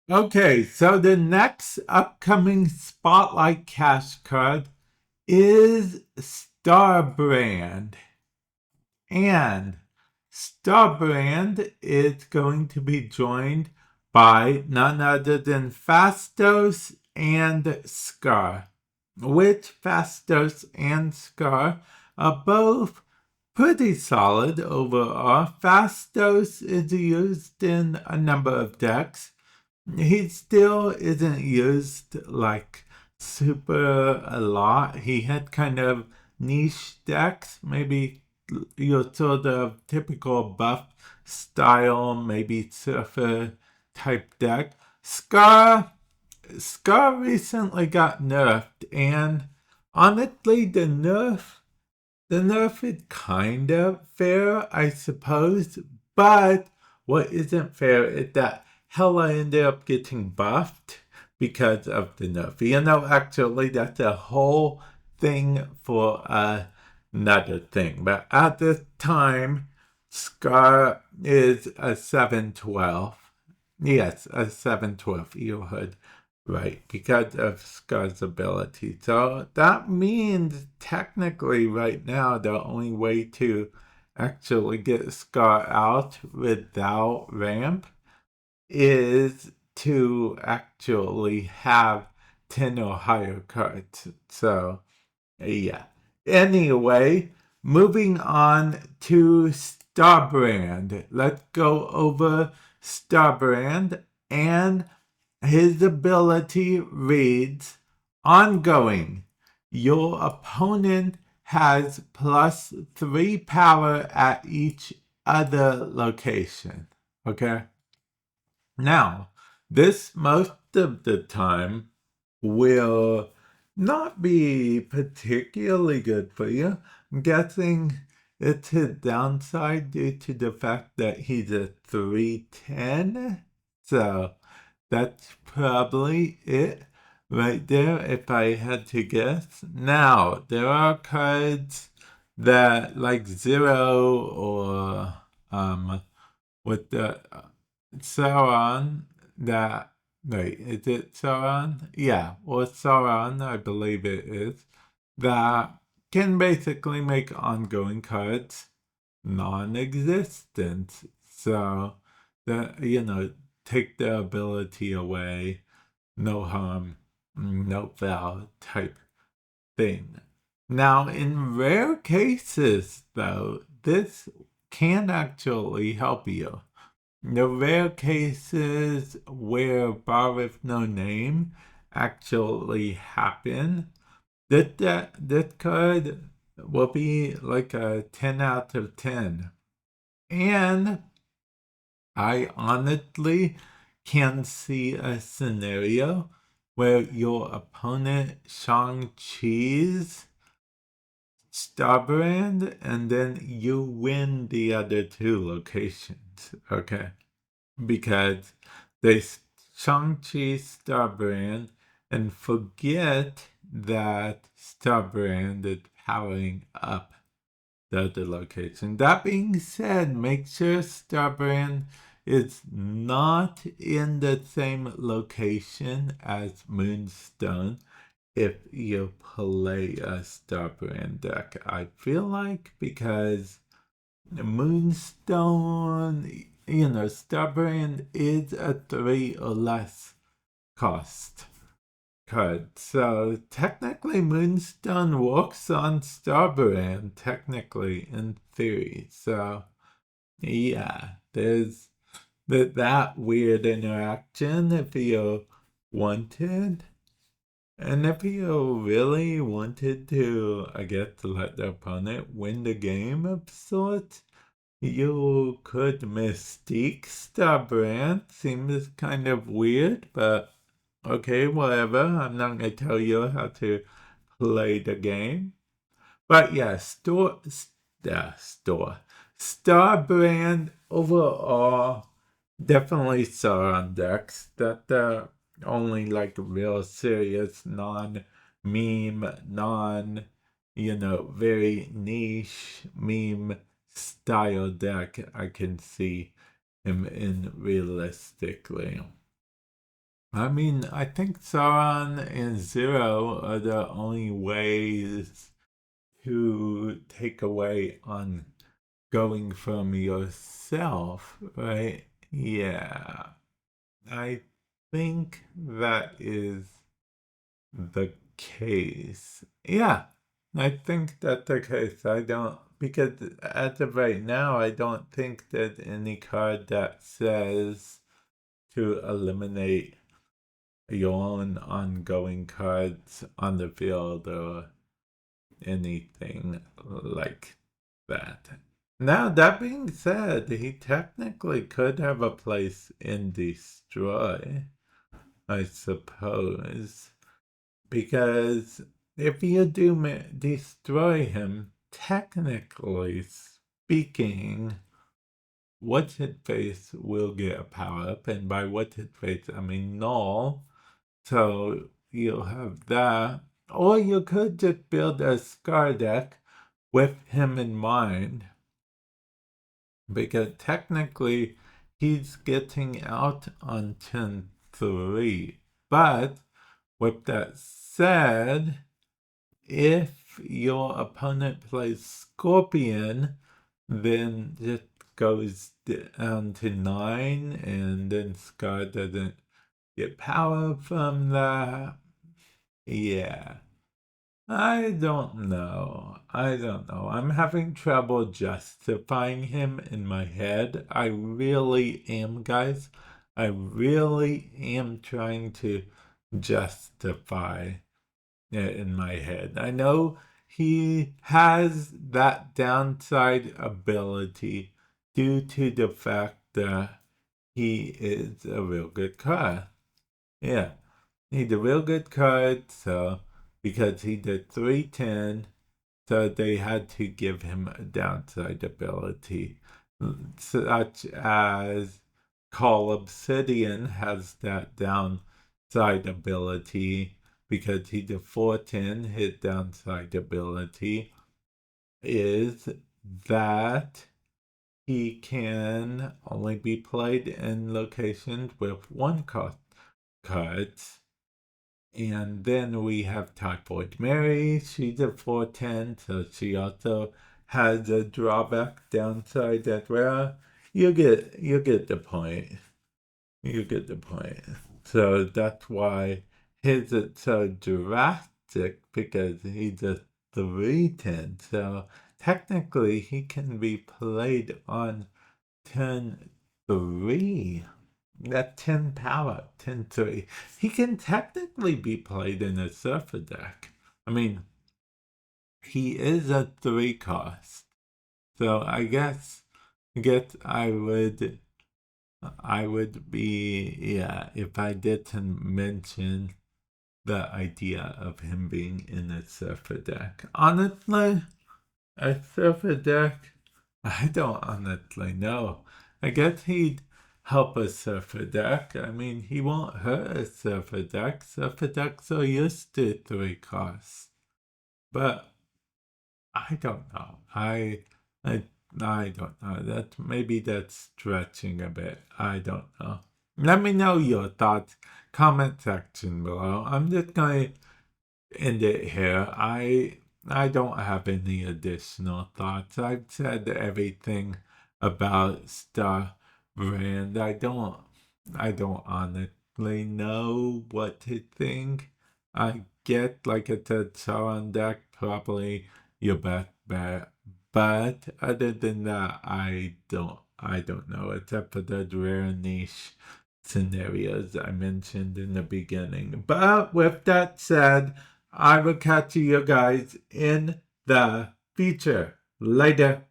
Okay, so the next upcoming Spotlight Cash card is Starbrand. And Starbrand is going to be joined by none other than Fastos and Scar, which Fastos and Scar are both pretty solid overall. Fastos is used in a number of decks. He still isn't used like super a lot. He had kind of niche decks, maybe your sort of typical buff style, maybe surfer type deck. Scar recently got nerfed, and honestly, the nerf is kind of fair, I suppose, but what isn't fair is that Hella ended up getting buffed because of the nerf. Actually, that's a whole thing for another thing. But at this time, Scar is a 712. Yes, a 712. You heard right, because of Scar's ability. So that means technically right now the only way to actually get Scar out without ramp is to actually have 10 or higher cards. So yeah. Anyway, moving on to Starbrand. Let's go over Starbrand, and his ability reads ongoing. Your opponent has +3 power at each other location. Okay? Now, this most of the time will not be particularly good for you. I'm guessing it's his downside due to the fact that he's a 310. So that's probably it right there if I had to guess. Now, there are cards that like Zero or with the Sauron that wait, is it Sauron? Yeah, or Sauron, I believe it is, that can basically make ongoing cards non-existent. So that take the ability away, no harm, no foul type thing. Now, in rare cases, though, this can actually help you. The rare cases where bar with no name actually happen, that card will be like a 10 out of 10. And I honestly can see a scenario where your opponent Shang-Chi's Starbrand and then you win the other two locations, okay? Because they Shang-Chi Starbrand and forget that Starbrand is powering up the other location. That being said, make sure Starbrand is not in the same location as Moonstone if you play a Starbrand deck. I feel like because Moonstone, Starbrand is a 3 or less cost card. So technically, Moonstone works on Starbrand, technically, in theory. So yeah, there's that weird interaction if you wanted. And if you really wanted to, I guess, let the opponent win the game of sorts, you could Mystique Starbrand. Seems kind of weird, but okay, whatever. I'm not going to tell you how to play the game. But yeah, Starbrand overall definitely saw on decks that the only like real serious non-meme, very niche meme style deck I can see him in realistically. I mean, I think Sauron and Zero are the only ways to take away on going from yourself, right? Yeah. I think that is the case. Yeah, I think that's the case. I don't, because as of right now, I don't think there's any card that says to eliminate your own ongoing cards on the field or anything like that. Now, that being said, he technically could have a place in Destroy, I suppose. Because if you do destroy him, technically speaking, What's It Face will get a power up, and by What's It Face, I mean Null. So you'll have that. Or you could just build a Scar deck with him in mind, because technically he's getting out on turn 3. But with that said, if your opponent plays Scorpion, then just goes down to 9, and then Scar doesn't get power from that. Yeah. I don't know. I'm having trouble justifying him in my head. I really am, guys. I really am trying to justify it in my head. I know he has that downside ability due to the fact that he is a real good card. Yeah. He's a real good card, so because he did 310, so they had to give him a downside ability, such as Call Obsidian has that downside ability because he did 410. His downside ability is that he can only be played in locations with one cost cards. And then we have Typhoid Mary. She's a 410, so she also has a drawback downside as well. You get the point. You get the point. So that's why his is so drastic, because he's a 310. So technically he can be played on turn 3. That 10 power, 10-3. He can technically be played in a surfer deck. I mean, he is a 3 cost. So I guess I would be, yeah, if I didn't mention the idea of him being in a surfer deck. Honestly, a surfer deck, I don't honestly know. I guess he'd help a surfer deck. I mean, he won't hurt a surfer deck. Surfer decks are used to 3 costs. But I don't know. I don't know. Maybe that's stretching a bit. I don't know. Let me know your thoughts. Comment section below. I'm just gonna end it here. I don't have any additional thoughts. I've said everything about Starbrand. I don't honestly know what to think. I get, like I said, Sauron deck probably your best bet. But other than that, I don't know, except for the rare niche scenarios I mentioned in the beginning. But with that said, I will catch you guys in the future. Later.